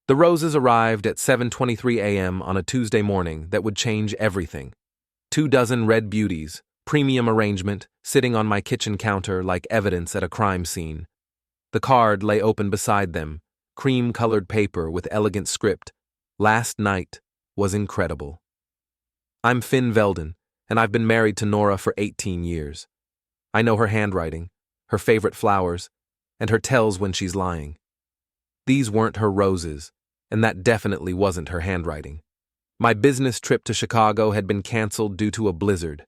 The roses arrived at 7:23 a.m. on a Tuesday morning that would change everything. 24 red beauties, premium arrangement, sitting on my kitchen counter like evidence at a crime scene. The card lay open beside them, cream-colored paper with elegant script. Last night was incredible. I'm Finn Velden, and I've been married to Nora for 18 years. I know her handwriting, her favorite flowers, and her tells when she's lying. These weren't her roses, and that definitely wasn't her handwriting. My business trip to Chicago had been canceled due to a blizzard,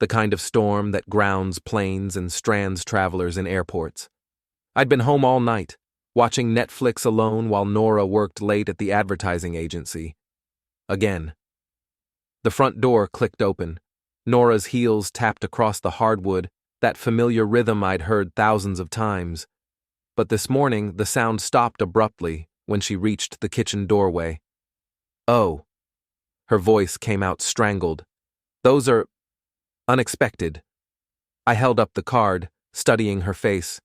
the kind of storm that grounds planes and strands travelers in airports. I'd been home all night, watching Netflix alone while Nora worked late at the advertising agency. Again. The front door clicked open. Nora's heels tapped across the hardwood, that familiar rhythm I'd heard thousands of times. But this morning, the sound stopped abruptly when she reached the kitchen doorway. "Oh." Her voice came out strangled. "Those are unexpected." I held up the card, studying her face.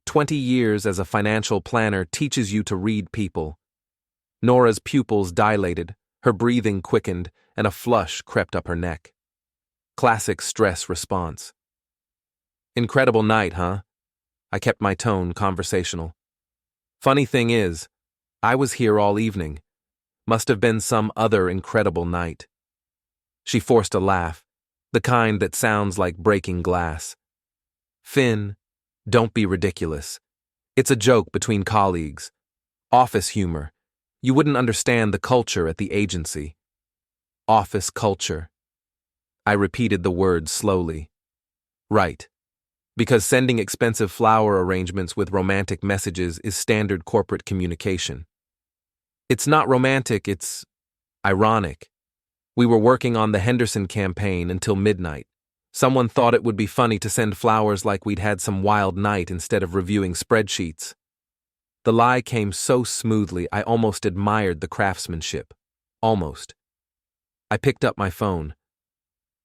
20 years as a financial planner teaches you to read people. Nora's pupils dilated, her breathing quickened, and a flush crept up her neck. Classic stress response. "Incredible night, huh?" I kept my tone conversational. "Funny thing is, I was here all evening. Must have been some other incredible night." She forced a laugh, the kind that sounds like breaking glass. "Finn, don't be ridiculous. It's a joke between colleagues. Office humor. You wouldn't understand the culture at the agency." Office culture. I repeated the word slowly. Right. Because sending expensive flower arrangements with romantic messages is standard corporate communication. It's not romantic, it's ironic. We were working on the Henderson campaign until midnight. Someone thought it would be funny to send flowers like we'd had some wild night instead of reviewing spreadsheets. The lie came so smoothly I almost admired the craftsmanship. Almost. I picked up my phone.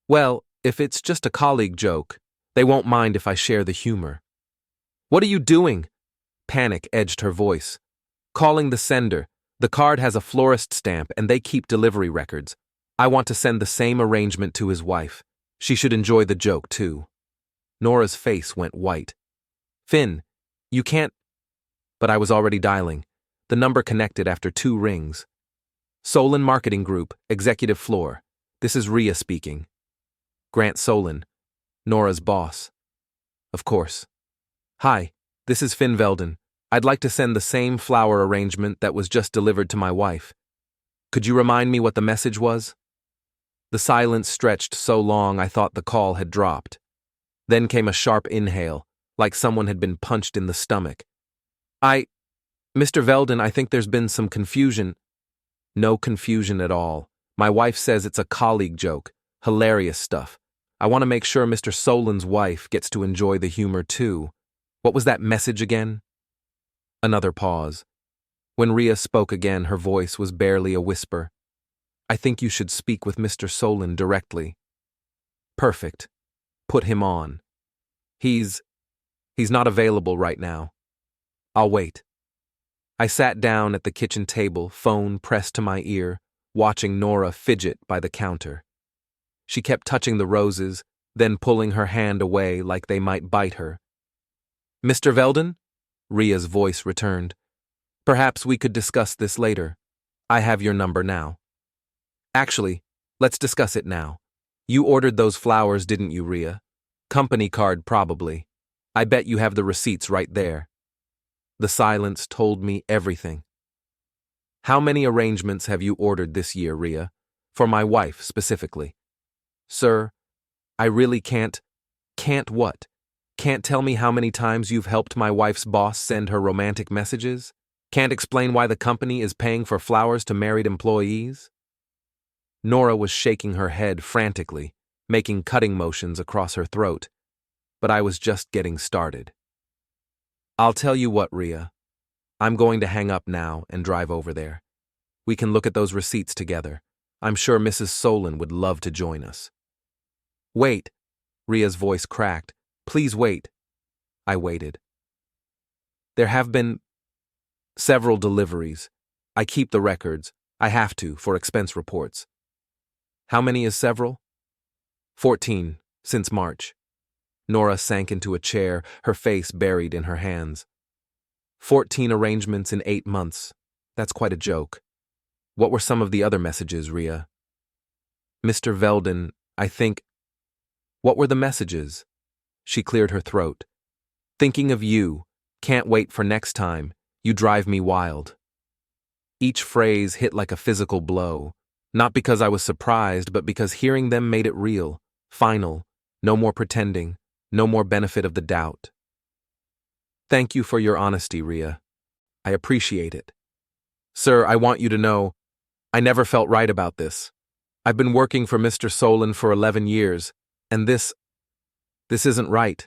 "Well, if it's just a colleague joke, they won't mind if I share the humor." "What are you doing?" Panic edged her voice. "Calling the sender. The card has a florist stamp and they keep delivery records. I want to send the same arrangement to his wife. She should enjoy the joke, too." Nora's face went white. "Finn, you can't—" But I was already dialing. The number connected after 2 rings. "Solon Marketing Group, Executive Floor. This is Rhea speaking." Grant Solon, Nora's boss. Of course. "Hi, this is Finn Velden. I'd like to send the same flower arrangement that was just delivered to my wife. Could you remind me what the message was?" The silence stretched so long I thought the call had dropped. Then came a sharp inhale, like someone had been punched in the stomach. Mr. Velden, I think there's been some confusion." "No confusion at all. My wife says it's a colleague joke. Hilarious stuff. I want to make sure Mr. Solon's wife gets to enjoy the humor too. What was that message again?" Another pause. When Rhea spoke again, her voice was barely a whisper. "I think you should speak with Mr. Solon directly." "Perfect. Put him on. He's not available right now. I'll wait." I sat down at the kitchen table, phone pressed to my ear, watching Nora fidget by the counter. She kept touching the roses, then pulling her hand away like they might bite her. "Mr. Velden?" Rhea's voice returned. "Perhaps we could discuss this later. I have your number now." "Actually, let's discuss it now. You ordered those flowers, didn't you, Rhea? Company card, probably. I bet you have the receipts right there." The silence told me everything. "How many arrangements have you ordered this year, Rhea? For my wife, specifically." "Sir, I really can't." "Can't what? Can't tell me how many times you've helped my wife's boss send her romantic messages? Can't explain why the company is paying for flowers to married employees?" Nora was shaking her head frantically, making cutting motions across her throat. But I was just getting started. "I'll tell you what, Rhea. I'm going to hang up now and drive over there. We can look at those receipts together. I'm sure Mrs. Solon would love to join us." "Wait," Rhea's voice cracked. "Please wait." I waited. "There have been several deliveries. I keep the records. I have to, for expense reports. How many is several? 14, since March. Nora sank into a chair, her face buried in her hands. 14 arrangements in 8 months. That's quite a joke. What were some of the other messages, Ria? Mr. Velden, I think... What were the messages? She cleared her throat. Thinking of you. Can't wait for next time. You drive me wild. Each phrase hit like a physical blow. Not because I was surprised, but because hearing them made it real. Final. No more pretending. No more benefit of the doubt. Thank you for your honesty, Ria. I appreciate it. Sir, I want you to know, I never felt right about this. I've been working for Mr. Solon for 11 years, and this isn't right.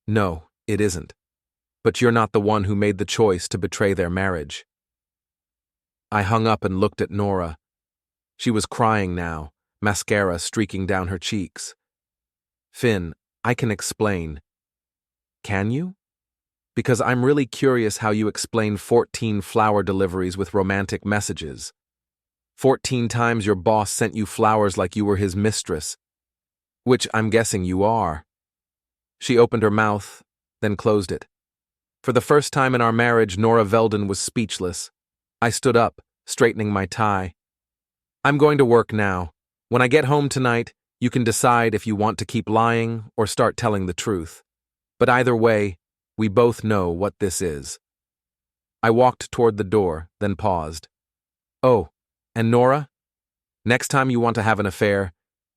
No, it isn't. But you're not the one who made the choice to betray their marriage. I hung up and looked at Nora. She was crying now, mascara streaking down her cheeks. Finn, I can explain. Can you? Because I'm really curious how you explain 14 flower deliveries with romantic messages. 14 times your boss sent you flowers like you were his mistress, which I'm guessing you are. She opened her mouth, then closed it. For the first time in our marriage, Nora Velden was speechless. I stood up, straightening my tie. I'm going to work now. When I get home tonight, you can decide if you want to keep lying or start telling the truth. But either way, we both know what this is. I walked toward the door, then paused. Oh, and Nora? Next time you want to have an affair,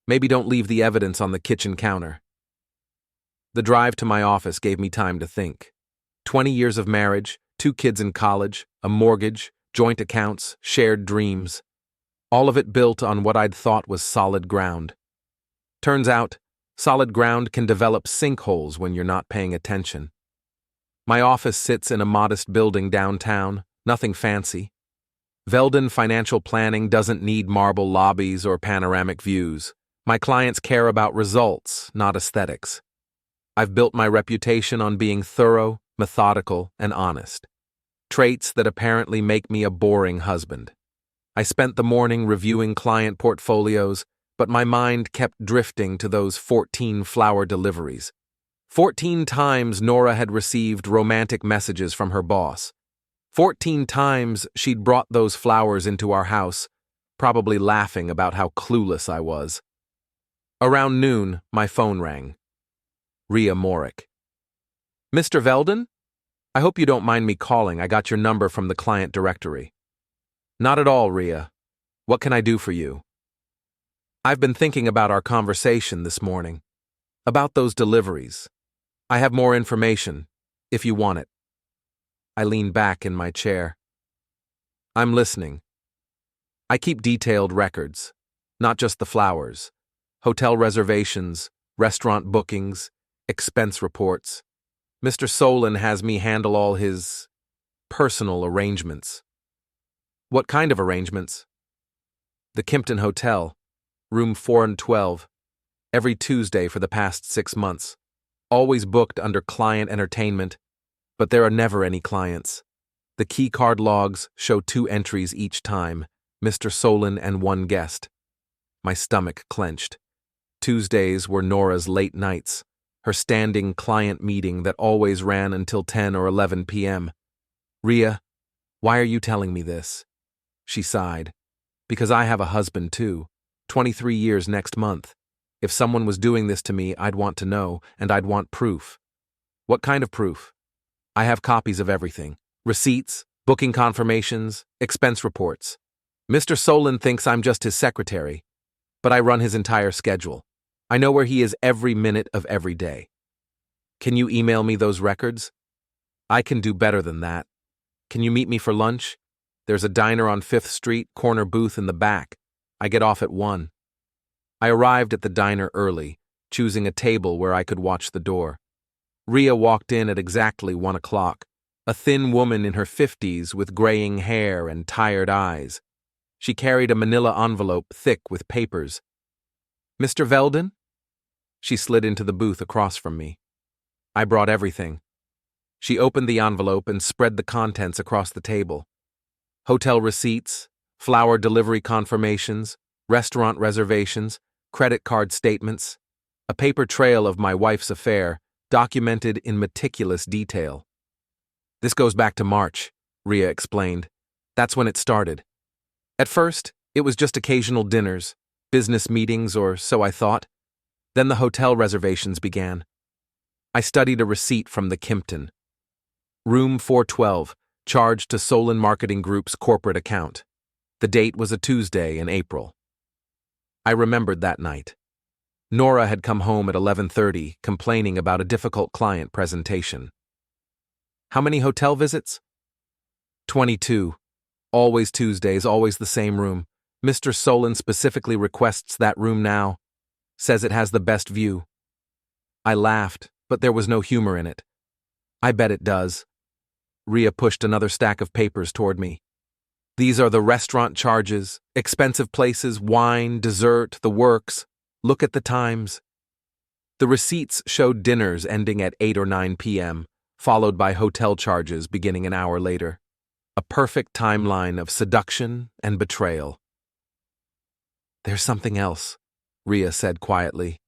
maybe don't leave the evidence on the kitchen counter. The drive to my office gave me time to think. 20 years of marriage, 2 kids in college, a mortgage, joint accounts, shared dreams. All of it built on what I'd thought was solid ground. Turns out, solid ground can develop sinkholes when you're not paying attention. My office sits in a modest building downtown, nothing fancy. Velden Financial Planning doesn't need marble lobbies or panoramic views. My clients care about results, not aesthetics. I've built my reputation on being thorough, methodical, and honest. Traits that apparently make me a boring husband. I spent the morning reviewing client portfolios, but my mind kept drifting to those 14 flower deliveries. 14 times Nora had received romantic messages from her boss. 14 times she'd brought those flowers into our house, probably laughing about how clueless I was. Around noon, my phone rang. Ria Morick. Mr. Velden? I hope you don't mind me calling. I got your number from the client directory. Not at all, Ria. What can I do for you? I've been thinking about our conversation this morning. About those deliveries. I have more information, if you want it. I lean back in my chair. I'm listening. I keep detailed records, not just the flowers. Hotel reservations, restaurant bookings, expense reports. Mr. Solon has me handle all his personal arrangements. What kind of arrangements? The Kimpton Hotel, room 412, every Tuesday for the past 6 months. Always booked under client entertainment, but there are never any clients. The key card logs show 2 entries each time, Mr. Solon and 1 guest. My stomach clenched. Tuesdays were Nora's late nights, her standing client meeting that always ran until 10 or 11 p.m. Ria, why are you telling me this? She sighed. Because I have a husband too, 23 years next month. If someone was doing this to me, I'd want to know, and I'd want proof. What kind of proof? I have copies of everything. Receipts, booking confirmations, expense reports. Mr. Solon thinks I'm just his secretary, but I run his entire schedule. I know where he is every minute of every day. Can you email me those records? I can do better than that. Can you meet me for lunch? There's a diner on 5th Street, corner booth in the back. I get off at 1. I arrived at the diner early, choosing a table where I could watch the door. Ria walked in at exactly 1 o'clock, a thin woman in her 50s with graying hair and tired eyes. She carried a manila envelope thick with papers. Mr. Velden? She slid into the booth across from me. I brought everything. She opened the envelope and spread the contents across the table. Hotel receipts, flower delivery confirmations, restaurant reservations, credit card statements, a paper trail of my wife's affair, documented in meticulous detail. This goes back to March, Ria explained. That's when it started. At first, it was just occasional dinners, business meetings, or so I thought. Then the hotel reservations began. I studied a receipt from the Kimpton. Room 412, charged to Solon Marketing Group's corporate account. The date was a Tuesday in April. I remembered that night. Nora had come home at 11:30, complaining about a difficult client presentation. How many hotel visits? 22. Always Tuesdays, always the same room. Mr. Solon specifically requests that room now. Says it has the best view. I laughed, but there was no humor in it. I bet it does. Ria pushed another stack of papers toward me. These are the restaurant charges, expensive places, wine, dessert, the works. Look at the times. The receipts showed dinners ending at 8 or 9 p.m., followed by hotel charges beginning an hour later. A perfect timeline of seduction and betrayal. There's something else, Ria said quietly.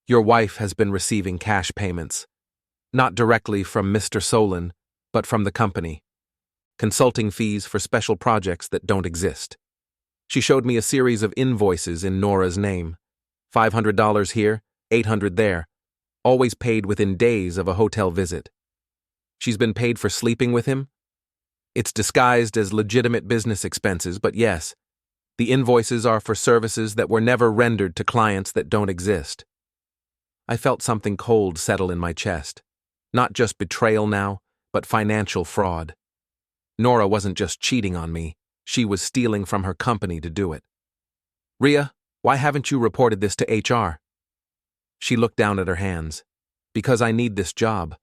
Your wife has been receiving cash payments. Not directly from Mr. Solon, but from the company. Consulting fees for special projects that don't exist. She showed me a series of invoices in Nora's name. $500 here, $800 there. Always paid within days of a hotel visit. She's been paid for sleeping with him? It's disguised as legitimate business expenses, but yes, the invoices are for services that were never rendered to clients that don't exist. I felt something cold settle in my chest. Not just betrayal now, but financial fraud. Nora wasn't just cheating on me, she was stealing from her company to do it. Ria, why haven't you reported this to HR? She looked down at her hands. Because I need this job.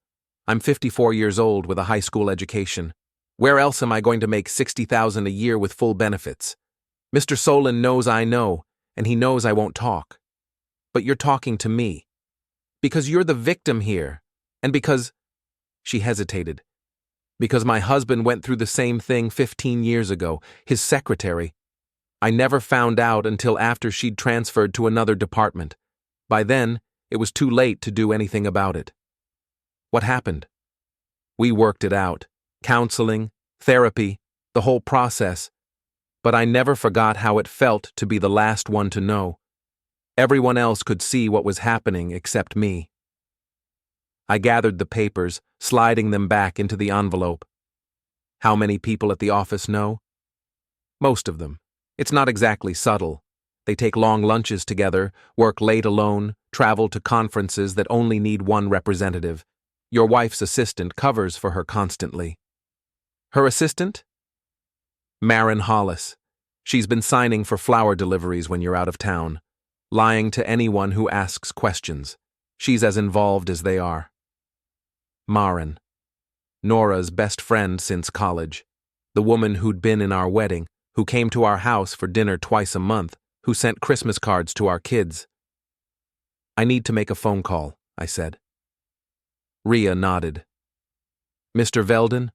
I'm 54 years old with a high school education. Where else am I going to make $60,000 a year with full benefits? Mr. Solon knows I know, and he knows I won't talk. But you're talking to me. Because you're the victim here, and because... She hesitated. Because my husband went through the same thing 15 years ago, his secretary. I never found out until after she'd transferred to another department. By then, it was too late to do anything about it. What happened? We worked it out. Counseling, therapy, the whole process. But I never forgot how it felt to be the last one to know. Everyone else could see what was happening except me. I gathered the papers, sliding them back into the envelope. How many people at the office know? Most of them. It's not exactly subtle. They take long lunches together, work late alone, travel to conferences that only need one representative. Your wife's assistant covers for her constantly. Her assistant? Maren Hollis. She's been signing for flower deliveries when you're out of town, lying to anyone who asks questions. She's as involved as they are. Maren. Nora's best friend since college. The woman who'd been in our wedding, who came to our house for dinner twice a month, who sent Christmas cards to our kids. I need to make a phone call, I said. Ria nodded. Mr. Velden,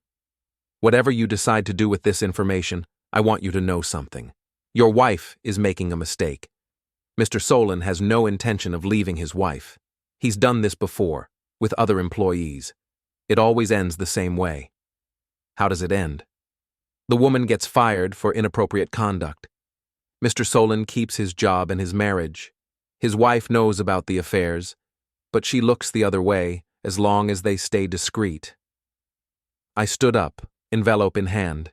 whatever you decide to do with this information, I want you to know something. Your wife is making a mistake. Mr. Solon has no intention of leaving his wife. He's done this before, with other employees. It always ends the same way. How does it end? The woman gets fired for inappropriate conduct. Mr. Solon keeps his job and his marriage. His wife knows about the affairs, but she looks the other way as long as they stay discreet. I stood up, envelope in hand.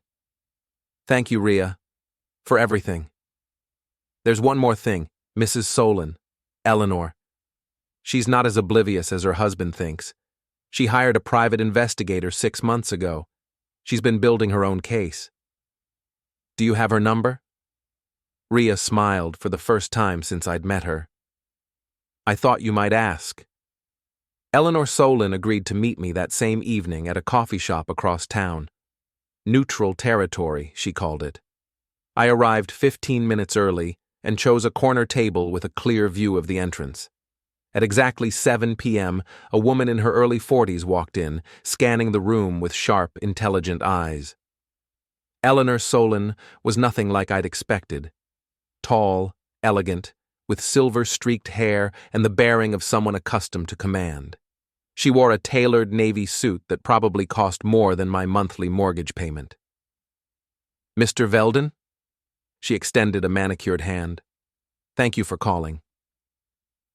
Thank you, Ria, for everything. There's one more thing, Mrs. Solon, Eleanor. She's not as oblivious as her husband thinks. She hired a private investigator 6 months ago. She's been building her own case. Do you have her number? Ria smiled for the first time since I'd met her. I thought you might ask. Eleanor Solon agreed to meet me that same evening at a coffee shop across town. Neutral territory, she called it. I arrived 15 minutes early and chose a corner table with a clear view of the entrance. At exactly 7 p.m., a woman in her early 40s walked in, scanning the room with sharp, intelligent eyes. Eleanor Solon was nothing like I'd expected. Tall, elegant, with silver-streaked hair and the bearing of someone accustomed to command. She wore a tailored navy suit that probably cost more than my monthly mortgage payment. "Mr. Velden?" She extended a manicured hand. "Thank you for calling."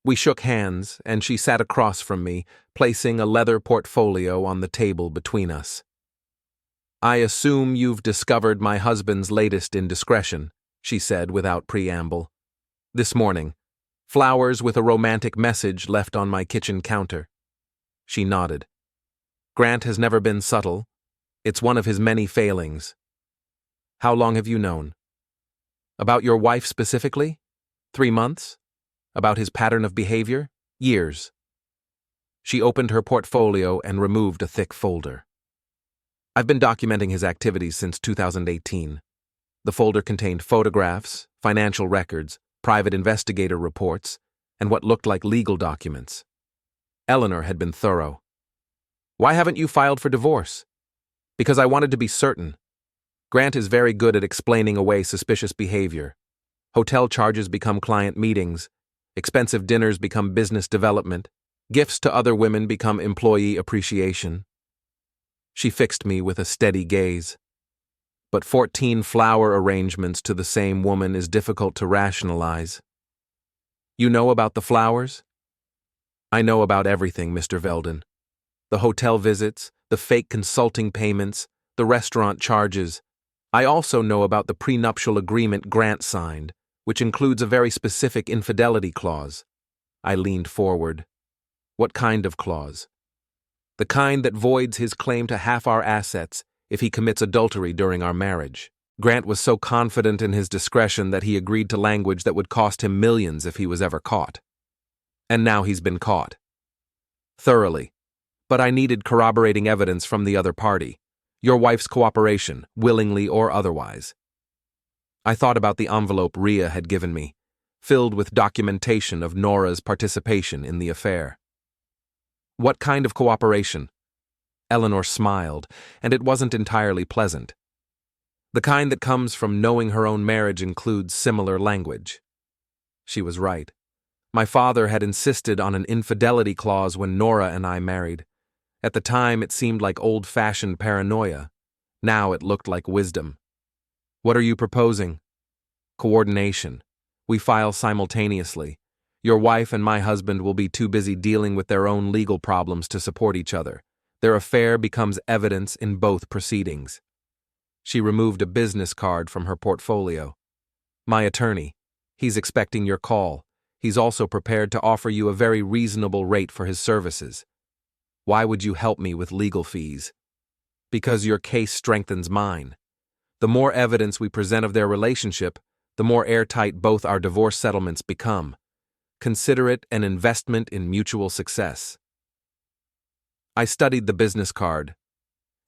We shook hands, and she sat across from me, placing a leather portfolio on the table between us. "I assume you've discovered my husband's latest indiscretion," she said without preamble. "This morning, flowers with a romantic message left on my kitchen counter." She nodded. "Grant has never been subtle. It's one of his many failings." "How long have you known?" "About your wife specifically? 3 months? About his pattern of behavior? Years." She opened her portfolio and removed a thick folder. "I've been documenting his activities since 2018. The folder contained photographs, financial records, private investigator reports, and what looked like legal documents." Eleanor had been thorough. "Why haven't you filed for divorce?" "Because I wanted to be certain. Grant is very good at explaining away suspicious behavior. Hotel charges become client meetings, expensive dinners become business development, gifts to other women become employee appreciation." She fixed me with a steady gaze. "But 14 flower arrangements to the same woman is difficult to rationalize." "You know about the flowers?" "I know about everything, Mr. Velden. The hotel visits, the fake consulting payments, the restaurant charges. I also know about the prenuptial agreement Grant signed, which includes a very specific infidelity clause." I leaned forward. "What kind of clause?" "The kind that voids his claim to half our assets if he commits adultery during our marriage. Grant was so confident in his discretion that he agreed to language that would cost him millions if he was ever caught. And now he's been caught. Thoroughly. But I needed corroborating evidence from the other party. Your wife's cooperation, willingly or otherwise." I thought about the envelope Rhea had given me, filled with documentation of Nora's participation in the affair. "What kind of cooperation?" Eleanor smiled, and it wasn't entirely pleasant. "The kind that comes from knowing her own marriage includes similar language." She was right. My father had insisted on an infidelity clause when Nora and I married. At the time, it seemed like old-fashioned paranoia. Now it looked like wisdom. "What are you proposing?" "Coordination. We file simultaneously. Your wife and my husband will be too busy dealing with their own legal problems to support each other. Their affair becomes evidence in both proceedings." She removed a business card from her portfolio. "My attorney. He's expecting your call. He's also prepared to offer you a very reasonable rate for his services." "Why would you help me with legal fees?" "Because your case strengthens mine. The more evidence we present of their relationship, the more airtight both our divorce settlements become. Consider it an investment in mutual success." I studied the business card.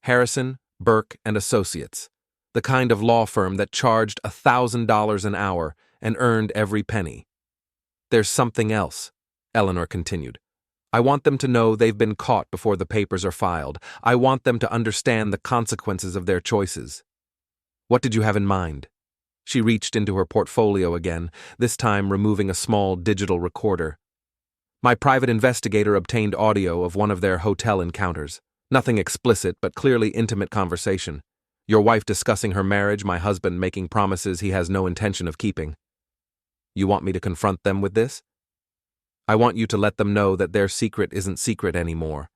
Harrison, Burke and Associates, the kind of law firm that charged $1,000 an hour and earned every penny. "There's something else," Eleanor continued. "I want them to know they've been caught before the papers are filed. I want them to understand the consequences of their choices." "What did you have in mind?" She reached into her portfolio again, this time removing a small digital recorder. "My private investigator obtained audio of one of their hotel encounters. Nothing explicit, but clearly intimate conversation. Your wife discussing her marriage, my husband making promises he has no intention of keeping." "You want me to confront them with this?" "I want you to let them know that their secret isn't secret anymore,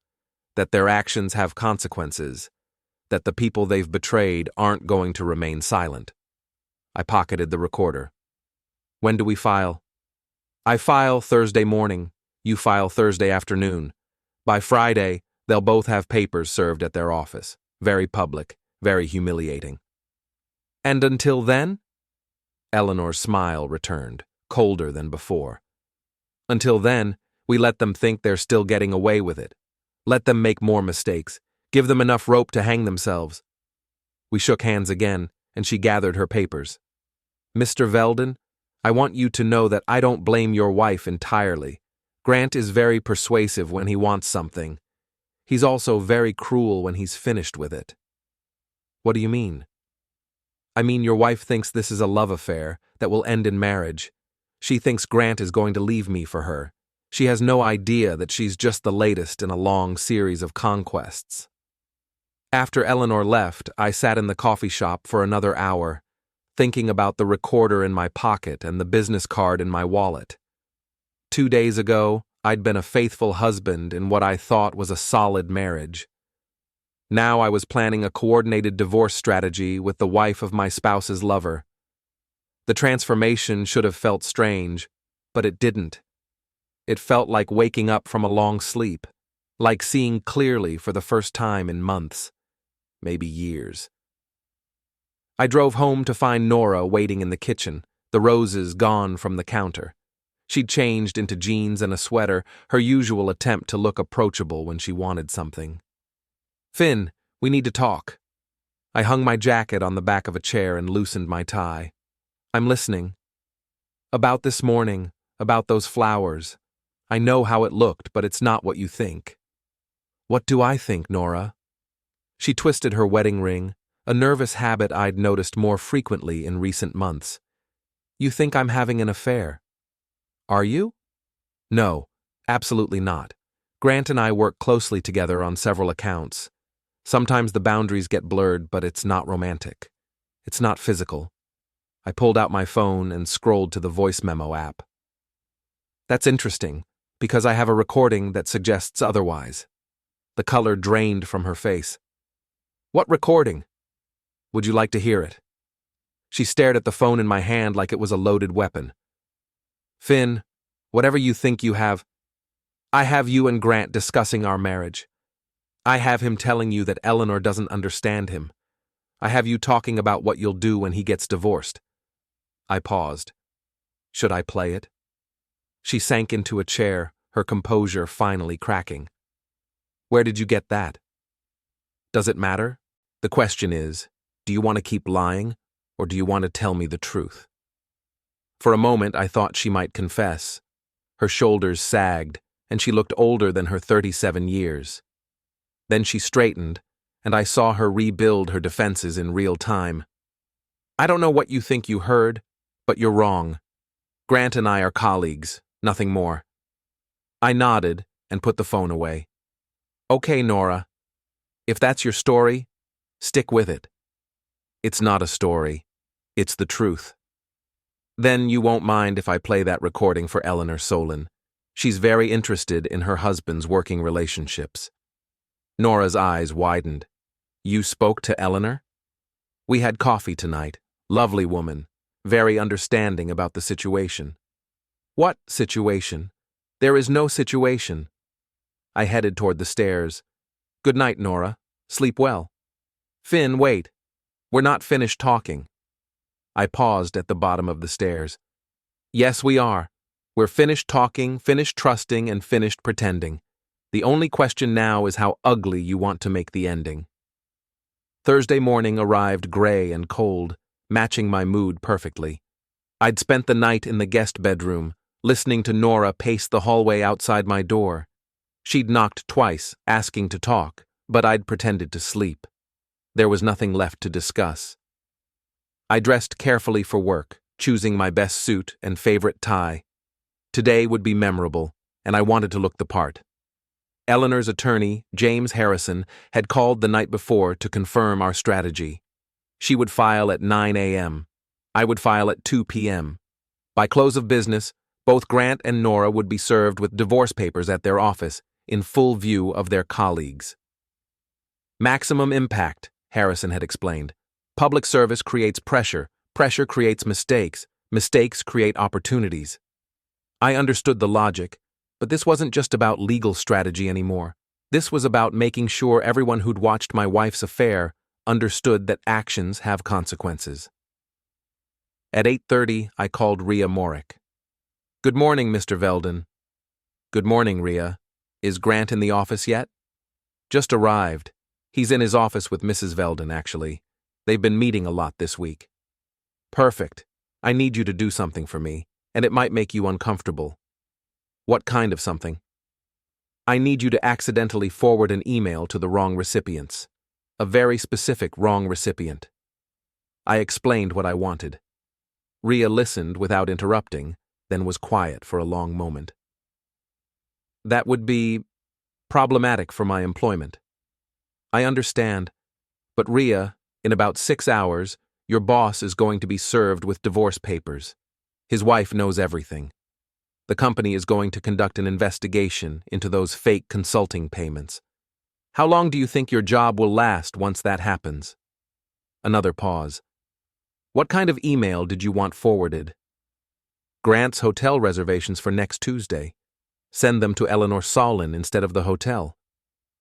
that their actions have consequences, that the people they've betrayed aren't going to remain silent." I pocketed the recorder. "When do we file?" "I file Thursday morning. You file Thursday afternoon. By Friday, they'll both have papers served at their office. Very public, very humiliating." "And until then?" Eleanor's smile returned, colder than before. "Until then, we let them think they're still getting away with it. Let them make more mistakes. Give them enough rope to hang themselves." We shook hands again, and she gathered her papers. "Mr. Velden, I want you to know that I don't blame your wife entirely. Grant is very persuasive when he wants something. He's also very cruel when he's finished with it." "What do you mean?" I mean, your wife thinks this is a love affair that will end in marriage. She thinks Grant is going to leave me for her. She has no idea that she's just the latest in a long series of conquests. After Eleanor left, I sat in the coffee shop for another hour, thinking about the recorder in my pocket and the business card in my wallet. 2 days ago, I'd been a faithful husband in what I thought was a solid marriage. Now I was planning a coordinated divorce strategy with the wife of my spouse's lover. The transformation should have felt strange, but it didn't. It felt like waking up from a long sleep, like seeing clearly for the first time in months, maybe years. I drove home to find Nora waiting in the kitchen, the roses gone from the counter. She'd changed into jeans and a sweater, her usual attempt to look approachable when she wanted something. "Finn, we need to talk." I hung my jacket on the back of a chair and loosened my tie. "I'm listening." "About this morning, about those flowers. I know how it looked, but it's not what you think." "What do I think, Nora?" She twisted her wedding ring, a nervous habit I'd noticed more frequently in recent months. "You think I'm having an affair." "Are you?" "No, absolutely not. Grant and I work closely together on several accounts. Sometimes the boundaries get blurred, but it's not romantic. It's not physical." I pulled out my phone and scrolled to the voice memo app. "That's interesting, because I have a recording that suggests otherwise." The color drained from her face. "What recording?" "Would you like to hear it?" She stared at the phone in my hand like it was a loaded weapon. "Finn, whatever you think you have, I have you and Grant discussing our marriage. I have him telling you that Eleanor doesn't understand him. I have you talking about what you'll do when he gets divorced." I paused. Should I play it? She sank into a chair, her composure finally cracking. "Where did you get that?" "Does it matter? The question is, do you want to keep lying, or do you want to tell me the truth?" For a moment I thought she might confess. Her shoulders sagged, and she looked older than her 37 years. Then she straightened, and I saw her rebuild her defenses in real time. "I don't know what you think you heard, but you're wrong. Grant and I are colleagues, nothing more." I nodded and put the phone away. "Okay, Nora. If that's your story, stick with it." "It's not a story. It's the truth." "Then you won't mind if I play that recording for Eleanor Solon. She's very interested in her husband's working relationships." Nora's eyes widened. "You spoke to Eleanor?" "We had coffee tonight. Lovely woman. Very understanding about the situation." "What situation? There is no situation." I headed toward the stairs. "Good night, Nora. Sleep well." "Finn, wait. We're not finished talking." I paused at the bottom of the stairs. "Yes, we are. We're finished talking, finished trusting, and finished pretending. The only question now is how ugly you want to make the ending." Thursday morning arrived gray and cold, matching my mood perfectly. I'd spent the night in the guest bedroom, listening to Nora pace the hallway outside my door. She'd knocked twice, asking to talk, but I'd pretended to sleep. There was nothing left to discuss. I dressed carefully for work, choosing my best suit and favorite tie. Today would be memorable, and I wanted to look the part. Eleanor's attorney, James Harrison, had called the night before to confirm our strategy. She would file at 9 a.m. I would file at 2 p.m. By close of business, both Grant and Nora would be served with divorce papers at their office, in full view of their colleagues. "Maximum impact," Harrison had explained. "Public service creates pressure, pressure creates mistakes, mistakes create opportunities." I understood the logic, but this wasn't just about legal strategy anymore. This was about making sure everyone who'd watched my wife's affair understood that actions have consequences. At 8:30, I called Rhea Morick. "Good morning, Mr. Velden." "Good morning, Rhea. Is Grant in the office yet?" "Just arrived. He's in his office with Mrs. Velden, actually. They've been meeting a lot this week." "Perfect. I need you to do something for me, and it might make you uncomfortable." "What kind of something?" "I need you to accidentally forward an email to the wrong recipients. A very specific wrong recipient." I explained what I wanted. Rhea listened without interrupting, then was quiet for a long moment. That would be problematic for my employment. I understand, but Rhea, in about 6 hours, your boss is going to be served with divorce papers. His wife knows everything. The company is going to conduct an investigation into those fake consulting payments. How long do you think your job will last once that happens? Another pause. What kind of email did you want forwarded? Grant's hotel reservations for next Tuesday. Send them to Eleanor Solin instead of the hotel.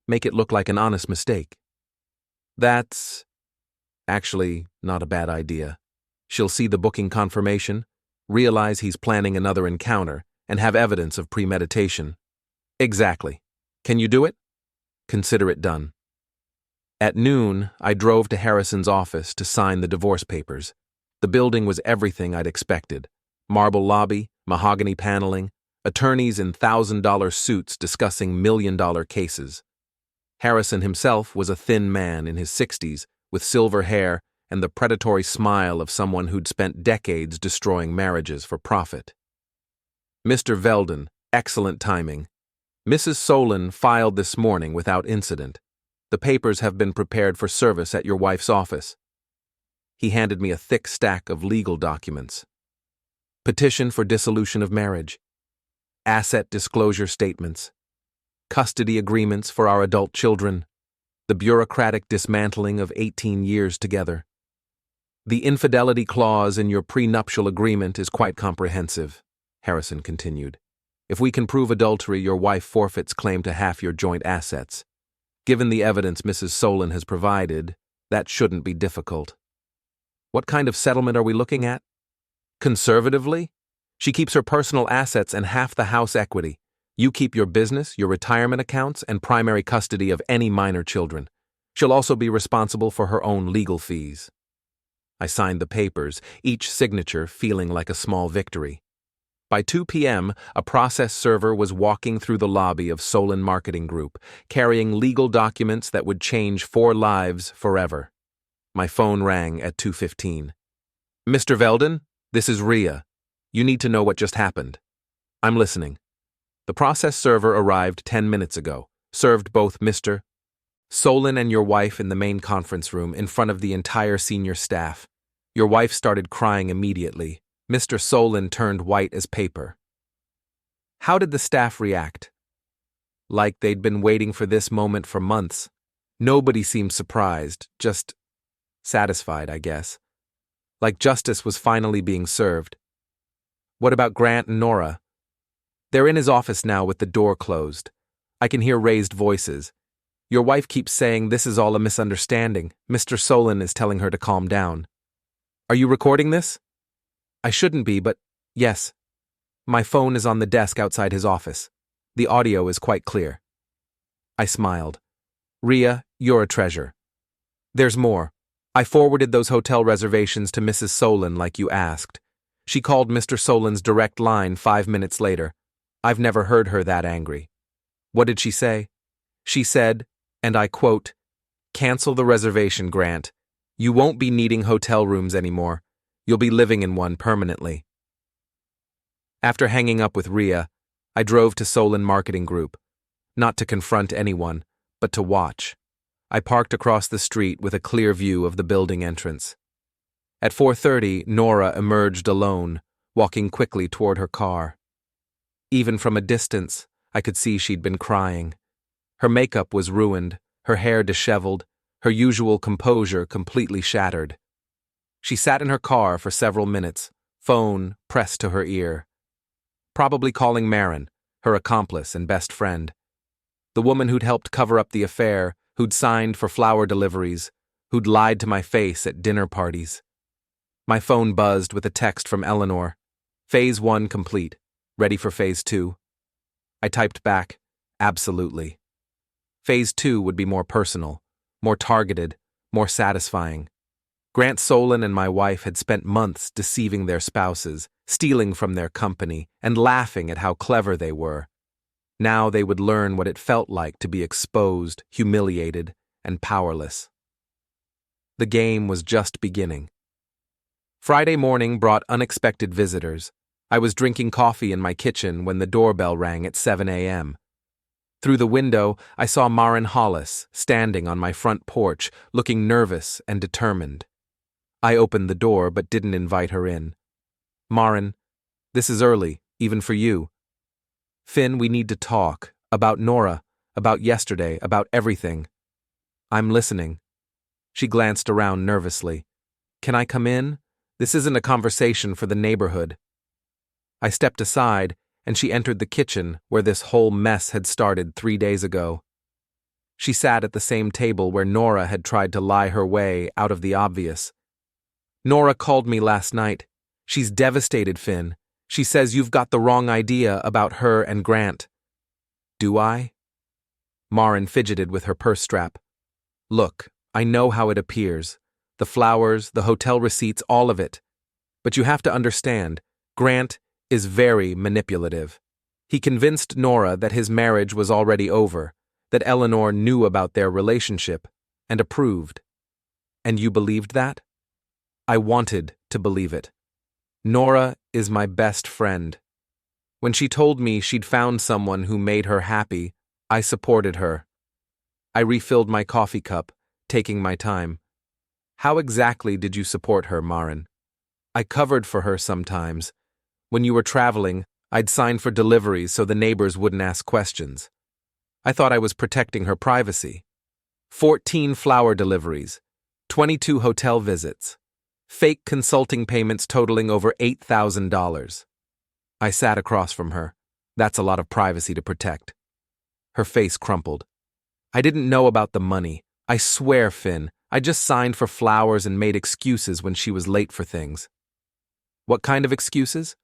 Make it look like an honest mistake. That's actually not a bad idea. She'll see the booking confirmation, realize he's planning another encounter, and have evidence of premeditation. Exactly. Can you do it? Consider it done. At noon, I drove to Harrison's office to sign the divorce papers. The building was everything I'd expected. Marble lobby, mahogany paneling, attorneys in $1,000 suits discussing million-dollar cases. Harrison himself was a thin man in his 60s, with silver hair and the predatory smile of someone who'd spent decades destroying marriages for profit. Mr. Velden, excellent timing. Mrs. Solin filed this morning without incident. The papers have been prepared for service at your wife's office. He handed me a thick stack of legal documents. Petition for dissolution of marriage. Asset disclosure statements. Custody agreements for our adult children. The bureaucratic dismantling of 18 years together. The infidelity clause in your prenuptial agreement is quite comprehensive, Harrison continued. If we can prove adultery, your wife forfeits claim to half your joint assets. Given the evidence Mrs. Solin has provided, that shouldn't be difficult. What kind of settlement are we looking at? Conservatively? She keeps her personal assets and half the house equity. You keep your business, your retirement accounts, and primary custody of any minor children. She'll also be responsible for her own legal fees. I signed the papers, each signature feeling like a small victory. By 2 p.m., a process server was walking through the lobby of Solin Marketing Group, carrying legal documents that would change 4 lives forever. My phone rang at 2:15. Mr. Velden, this is Rhea. You need to know what just happened. I'm listening. The process server arrived 10 minutes ago, served both Mr. Solin and your wife in the main conference room in front of the entire senior staff. Your wife started crying immediately. Mr. Solin turned white as paper. How did the staff react? Like they'd been waiting for this moment for months. Nobody seemed surprised, just satisfied, I guess. Like justice was finally being served. What about Grant and Nora? They're in his office now with the door closed. I can hear raised voices. Your wife keeps saying this is all a misunderstanding. Mr. Solin is telling her to calm down. Are you recording this? I shouldn't be, but yes. My phone is on the desk outside his office. The audio is quite clear. I smiled. Rhea, you're a treasure. There's more. I forwarded those hotel reservations to Mrs. Solin like you asked. She called Mr. Solin's direct line 5 minutes later. I've never heard her that angry. What did she say? She said, and I quote, "Cancel the reservation, Grant. You won't be needing hotel rooms anymore. You'll be living in one permanently." After hanging up with Rhea, I drove to Solin Marketing Group, not to confront anyone, but to watch. I parked across the street with a clear view of the building entrance. At 4:30, Nora emerged alone, walking quickly toward her car. Even from a distance, I could see she'd been crying. Her makeup was ruined, her hair disheveled, her usual composure completely shattered. She sat in her car for several minutes, phone pressed to her ear. Probably calling Marin, her accomplice and best friend. The woman who'd helped cover up the affair, who'd signed for flower deliveries, who'd lied to my face at dinner parties. My phone buzzed with a text from Eleanor. Phase 1 complete. Ready for Phase 2? I typed back, absolutely. Phase 2 would be more personal, more targeted, more satisfying. Grant Solin and my wife had spent months deceiving their spouses, stealing from their company, and laughing at how clever they were. Now they would learn what it felt like to be exposed, humiliated, and powerless. The game was just beginning. Friday morning brought unexpected visitors. I was drinking coffee in my kitchen when the doorbell rang at 7 a.m. Through the window, I saw Maren Hollis standing on my front porch, looking nervous and determined. I opened the door but didn't invite her in. "Maren, this is early, even for you." "Finn, we need to talk. About Nora, about yesterday, about everything." "I'm listening." She glanced around nervously. "Can I come in? This isn't a conversation for the neighborhood." I stepped aside, and she entered the kitchen where this whole mess had started 3 days ago. She sat at the same table where Nora had tried to lie her way out of the obvious. "Nora called me last night. She's devastated, Finn. She says you've got the wrong idea about her and Grant." "Do I?" Maren fidgeted with her purse strap. "Look, I know how it appears. The flowers, the hotel receipts, all of it. But you have to understand, Grant is very manipulative. He convinced Nora that his marriage was already over, that Eleanor knew about their relationship, and approved. And you believed that?" "I wanted to believe it. Nora is my best friend. When she told me she'd found someone who made her happy, I supported her." I refilled my coffee cup, taking my time. "How exactly did you support her, Maren?" "I covered for her sometimes. When you were traveling, I'd sign for deliveries so the neighbors wouldn't ask questions. I thought I was protecting her privacy. 14 flower deliveries, 22 hotel visits, fake consulting payments totaling over $8,000. I sat across from her. That's a lot of privacy to protect. Her face crumpled. "I didn't know about the money. I swear, Finn, I just signed for flowers and made excuses when she was late for things." "What kind of excuses?"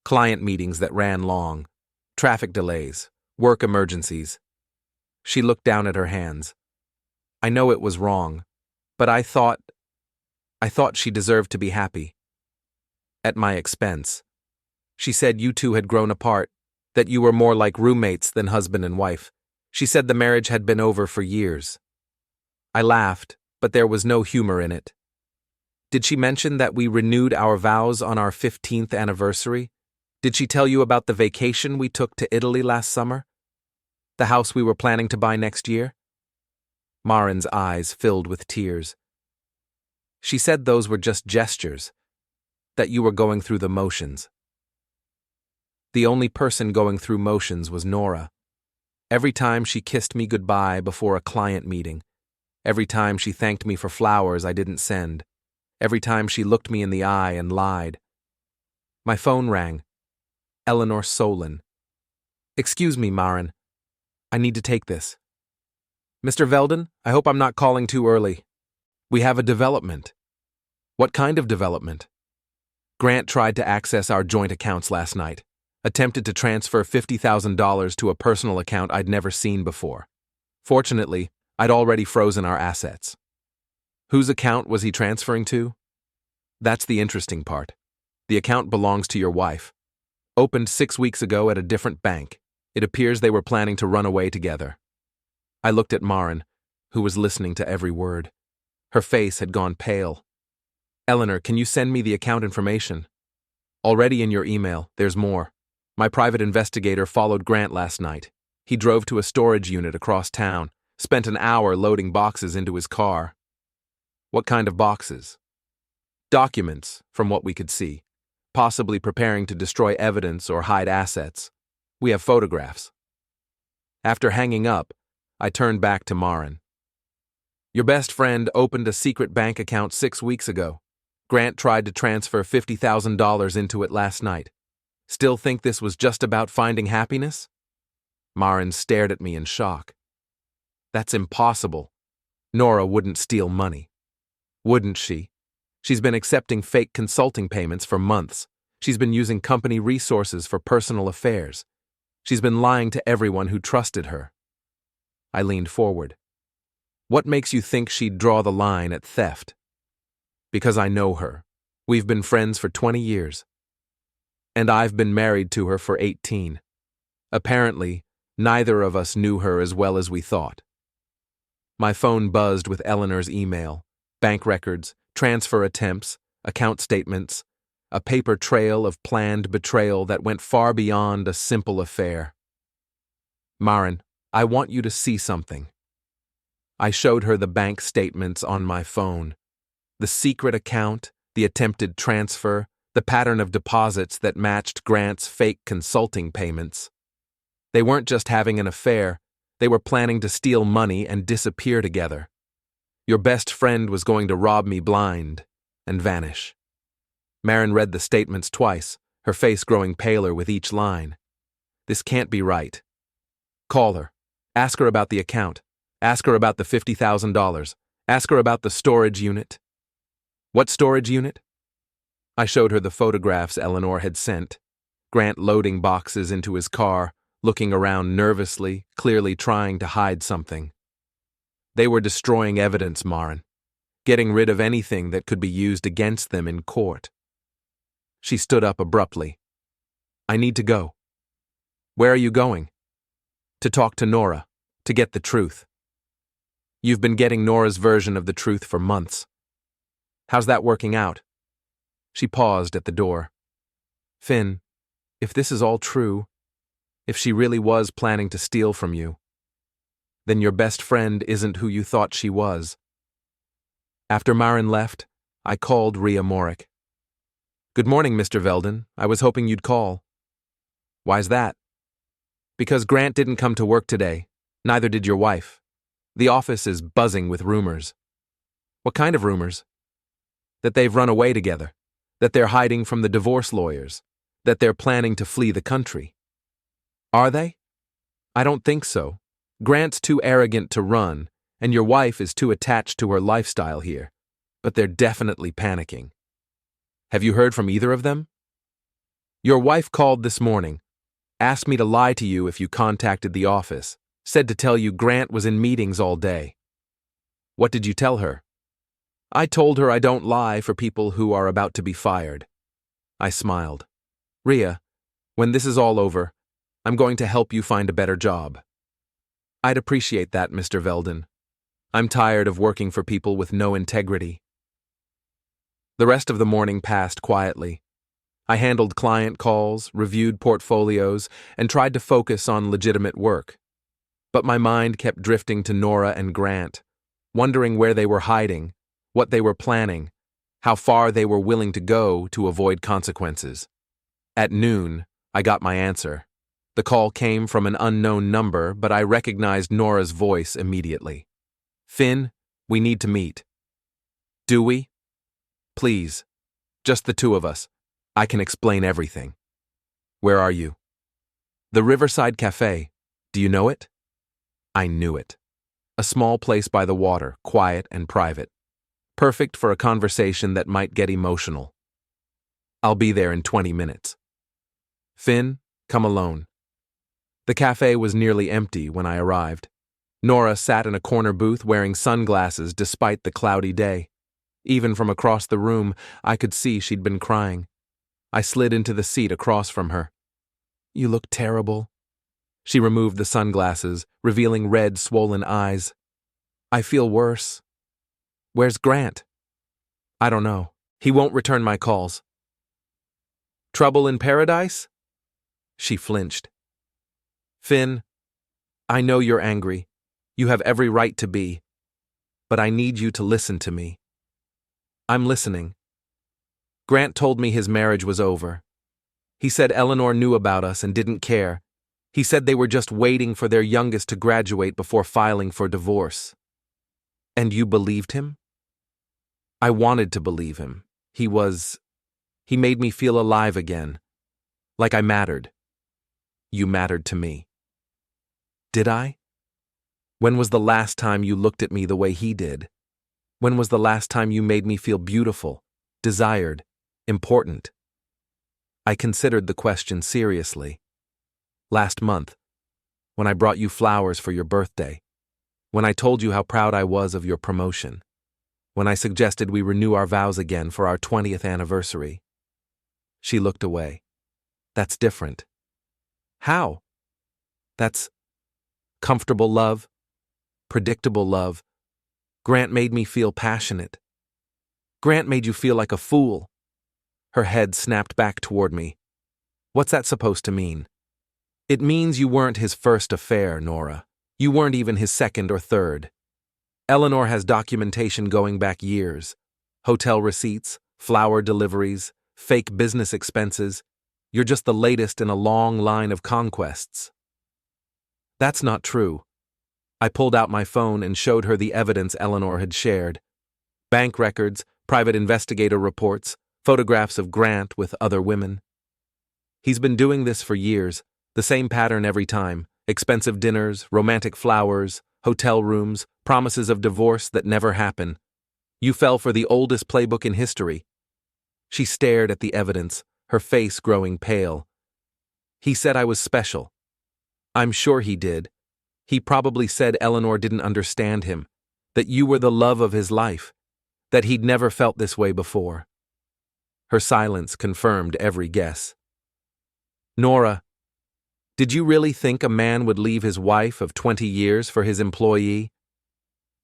"Client meetings that ran long, traffic delays, work emergencies." She looked down at her hands. "I know it was wrong, but I thought she deserved to be happy. At my expense. She said you two had grown apart, that you were more like roommates than husband and wife. She said the marriage had been over for years." I laughed, but there was no humor in it. "Did she mention that we renewed our vows on our 15th anniversary? Did she tell you about the vacation we took to Italy last summer? The house we were planning to buy next year?" Maren's eyes filled with tears. "She said those were just gestures, that you were going through the motions." The only person going through motions was Nora. Every time she kissed me goodbye before a client meeting, every time she thanked me for flowers I didn't send, every time she looked me in the eye and lied. My phone rang. Eleanor Solon. "Excuse me, Maren. I need to take this." "Mr. Velden, I hope I'm not calling too early. We have a development." "What kind of development?" "Grant tried to access our joint accounts last night, attempted to transfer $50,000 to a personal account I'd never seen before. Fortunately, I'd already frozen our assets." "Whose account was he transferring to?" "That's the interesting part. The account belongs to your wife. Opened 6 weeks ago at a different bank. It appears they were planning to run away together." I looked at Maren, who was listening to every word. Her face had gone pale. "Eleanor, can you send me the account information?" "Already in your email, there's more. My private investigator followed Grant last night. He drove to a storage unit across town, spent an hour loading boxes into his car." "What kind of boxes?" "Documents, from what we could see. Possibly preparing to destroy evidence or hide assets. We have photographs." After hanging up, I turned back to Maren. "Your best friend opened a secret bank account 6 weeks ago. Grant tried to transfer $50,000 into it last night. Still think this was just about finding happiness?" Maren stared at me in shock. "That's impossible. Nora wouldn't steal money." "Wouldn't she? She's been accepting fake consulting payments for months. She's been using company resources for personal affairs. She's been lying to everyone who trusted her." I leaned forward. "What makes you think she'd draw the line at theft?" "Because I know her. We've been friends for 20 years. And I've been married to her for 18. Apparently, neither of us knew her as well as we thought." My phone buzzed with Eleanor's email, bank records, transfer attempts, account statements, a paper trail of planned betrayal that went far beyond a simple affair. Maren, I want you to see something. I showed her the bank statements on my phone. The secret account, the attempted transfer, the pattern of deposits that matched Grant's fake consulting payments. They weren't just having an affair, they were planning to steal money and disappear together. Your best friend was going to rob me blind and vanish. Maren read the statements twice, her face growing paler with each line. This can't be right. Call her. Ask her about the account. Ask her about the $50,000. Ask her about the storage unit. What storage unit? I showed her the photographs Eleanor had sent. Grant loading boxes into his car, looking around nervously, clearly trying to hide something. They were destroying evidence, Maren, getting rid of anything that could be used against them in court. She stood up abruptly. I need to go. Where are you going? To talk to Nora, to get the truth. You've been getting Nora's version of the truth for months. How's that working out? She paused at the door. Finn, if this is all true, if she really was planning to steal from you, then your best friend isn't who you thought she was. After Maren left, I called Ria Morick. Good morning, Mr. Velden. I was hoping you'd call. Why's that? Because Grant didn't come to work today. Neither did your wife. The office is buzzing with rumors. What kind of rumors? That they've run away together. That they're hiding from the divorce lawyers. That they're planning to flee the country. Are they? I don't think so. Grant's too arrogant to run, and your wife is too attached to her lifestyle here. But they're definitely panicking. Have you heard from either of them? Your wife called this morning. Asked me to lie to you if you contacted the office. Said to tell you Grant was in meetings all day. What did you tell her? I told her I don't lie for people who are about to be fired. I smiled. Ria, when this is all over, I'm going to help you find a better job. I'd appreciate that, Mr. Velden. I'm tired of working for people with no integrity. The rest of the morning passed quietly. I handled client calls, reviewed portfolios, and tried to focus on legitimate work. But my mind kept drifting to Nora and Grant, wondering where they were hiding, what they were planning, how far they were willing to go to avoid consequences. At noon, I got my answer. The call came from an unknown number, but I recognized Nora's voice immediately. Finn, we need to meet. Do we? Please. Just the two of us. I can explain everything. Where are you? The Riverside Cafe. Do you know it? I knew it. A small place by the water, quiet and private. Perfect for a conversation that might get emotional. I'll be there in 20 minutes. Finn, come alone. The cafe was nearly empty when I arrived. Nora sat in a corner booth wearing sunglasses despite the cloudy day. Even from across the room, I could see she'd been crying. I slid into the seat across from her. You look terrible. She removed the sunglasses, revealing red, swollen eyes. I feel worse. Where's Grant? I don't know. He won't return my calls. Trouble in paradise? She flinched. Finn, I know you're angry. You have every right to be. But I need you to listen to me. I'm listening. Grant told me his marriage was over. He said Eleanor knew about us and didn't care. He said they were just waiting for their youngest to graduate before filing for divorce. And you believed him? I wanted to believe him. He made me feel alive again. Like I mattered. You mattered to me. Did I? When was the last time you looked at me the way he did? When was the last time you made me feel beautiful, desired, important? I considered the question seriously. Last month, when I brought you flowers for your birthday, when I told you how proud I was of your promotion, when I suggested we renew our vows again for our 20th anniversary. She looked away. That's different. How? That's comfortable love, predictable love. Grant made me feel passionate. Grant made you feel like a fool. Her head snapped back toward me. What's that supposed to mean? It means you weren't his first affair, Nora. You weren't even his second or third. Eleanor has documentation going back years. Hotel receipts, flower deliveries, fake business expenses. You're just the latest in a long line of conquests. That's not true. I pulled out my phone and showed her the evidence Eleanor had shared. Bank records, private investigator reports, photographs of Grant with other women. He's been doing this for years, the same pattern every time. Expensive dinners, romantic flowers, hotel rooms, promises of divorce that never happen. You fell for the oldest playbook in history. She stared at the evidence, her face growing pale. He said I was special. I'm sure he did. He probably said Eleanor didn't understand him, that you were the love of his life, that he'd never felt this way before. Her silence confirmed every guess. Nora, did you really think a man would leave his wife of 20 years for his employee?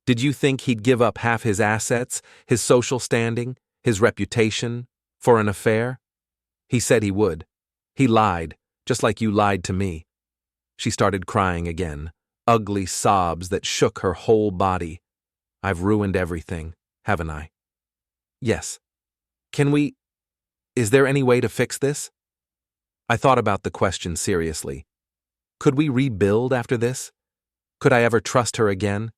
Did you think he'd give up half his assets, his social standing, his reputation, for an affair? He said he would. He lied, just like you lied to me. She started crying again, ugly sobs that shook her whole body. I've ruined everything, haven't I? Yes. Is there any way to fix this? I thought about the question seriously. Could we rebuild after this? Could I ever trust her again?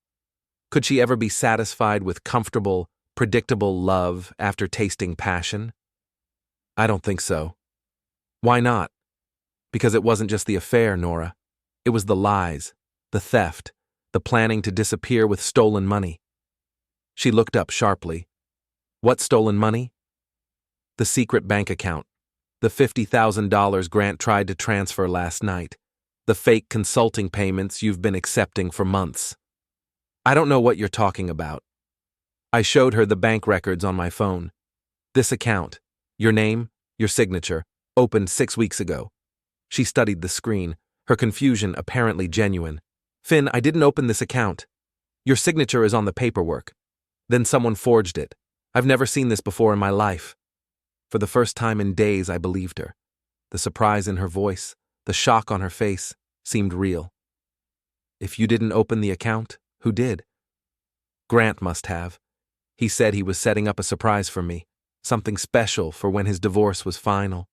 Could she ever be satisfied with comfortable, predictable love after tasting passion? I don't think so. Why not? Because it wasn't just the affair, Nora. It was the lies, the theft, the planning to disappear with stolen money. She looked up sharply. What stolen money? The secret bank account. The $50,000 Grant tried to transfer last night. The fake consulting payments you've been accepting for months. I don't know what you're talking about. I showed her the bank records on my phone. This account, your name, your signature, opened 6 weeks ago. She studied the screen, her confusion apparently genuine. Finn, I didn't open this account. Your signature is on the paperwork. Then someone forged it. I've never seen this before in my life. For the first time in days, I believed her. The surprise in her voice, the shock on her face, seemed real. If you didn't open the account, who did? Grant must have. He said he was setting up a surprise for me, something special for when his divorce was final.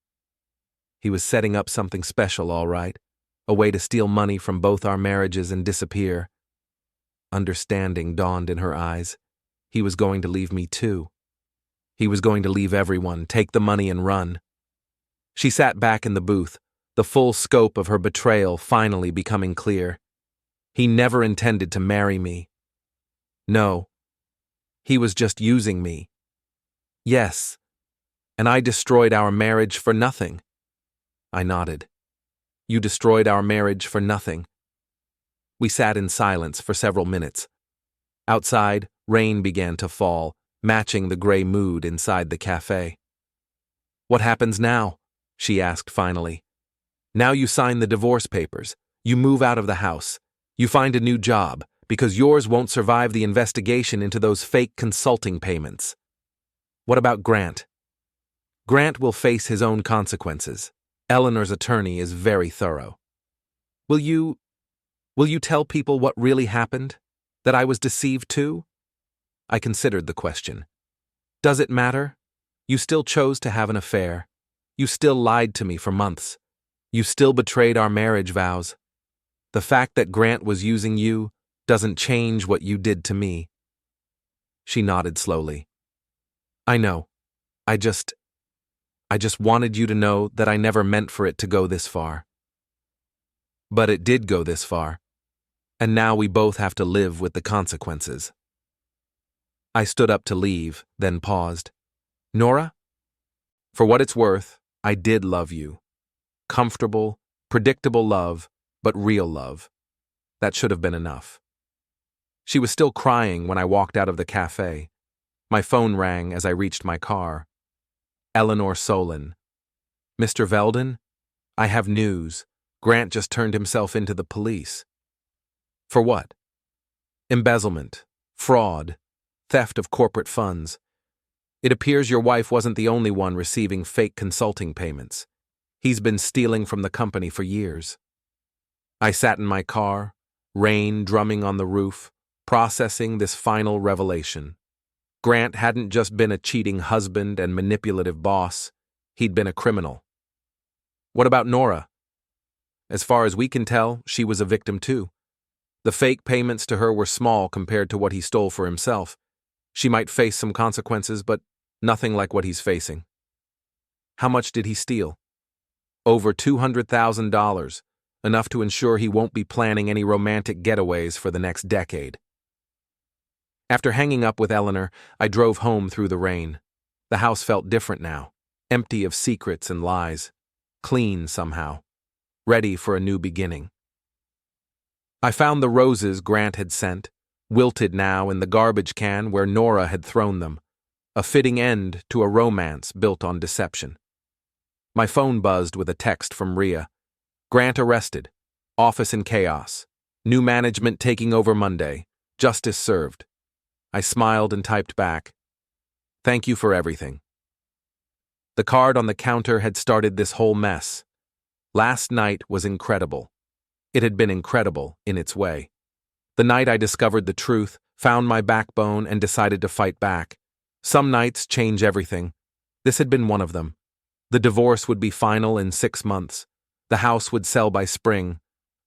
He was setting up something special, all right, a way to steal money from both our marriages and disappear. Understanding dawned in her eyes. He was going to leave me too. He was going to leave everyone, take the money and run. She sat back in the booth, the full scope of her betrayal finally becoming clear. He never intended to marry me. No. He was just using me. Yes. And I destroyed our marriage for nothing. I nodded. You destroyed our marriage for nothing. We sat in silence for several minutes. Outside, rain began to fall, matching the gray mood inside the cafe. What happens now? She asked finally. Now you sign the divorce papers. You move out of the house. You find a new job, because yours won't survive the investigation into those fake consulting payments. What about Grant? Grant will face his own consequences. Eleanor's attorney is very thorough. Will you tell people what really happened? That I was deceived too? I considered the question. Does it matter? You still chose to have an affair. You still lied to me for months. You still betrayed our marriage vows. The fact that Grant was using you doesn't change what you did to me. She nodded slowly. I know. I just wanted you to know that I never meant for it to go this far. But it did go this far. And now we both have to live with the consequences. I stood up to leave, then paused. Nora? For what it's worth, I did love you. Comfortable, predictable love, but real love. That should have been enough. She was still crying when I walked out of the cafe. My phone rang as I reached my car. Eleanor Solon. Mr. Velden? I have news. Grant just turned himself into the police. For what? Embezzlement, fraud, theft of corporate funds. It appears your wife wasn't the only one receiving fake consulting payments. He's been stealing from the company for years. I sat in my car, rain drumming on the roof, processing this final revelation. Grant hadn't just been a cheating husband and manipulative boss, he'd been a criminal. What about Nora? As far as we can tell, she was a victim too. The fake payments to her were small compared to what he stole for himself. She might face some consequences, but nothing like what he's facing. How much did he steal? Over $200,000, enough to ensure he won't be planning any romantic getaways for the next decade. After hanging up with Eleanor, I drove home through the rain. The house felt different now, empty of secrets and lies, clean somehow, ready for a new beginning. I found the roses Grant had sent, wilted now in the garbage can where Nora had thrown them, a fitting end to a romance built on deception. My phone buzzed with a text from Rhea. Grant arrested. Office in chaos. New management taking over Monday. Justice served. I smiled and typed back, "Thank you for everything." The card on the counter had started this whole mess. Last night was incredible. It had been incredible in its way. The night I discovered the truth, found my backbone, and decided to fight back. Some nights change everything. This had been one of them. The divorce would be final in 6 months. The house would sell by spring.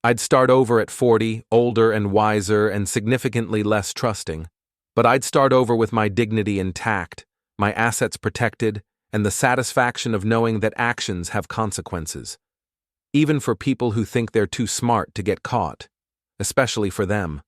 I'd start over at 40, older and wiser and significantly less trusting. But I'd start over with my dignity intact, my assets protected, and the satisfaction of knowing that actions have consequences. Even for people who think they're too smart to get caught. Especially for them.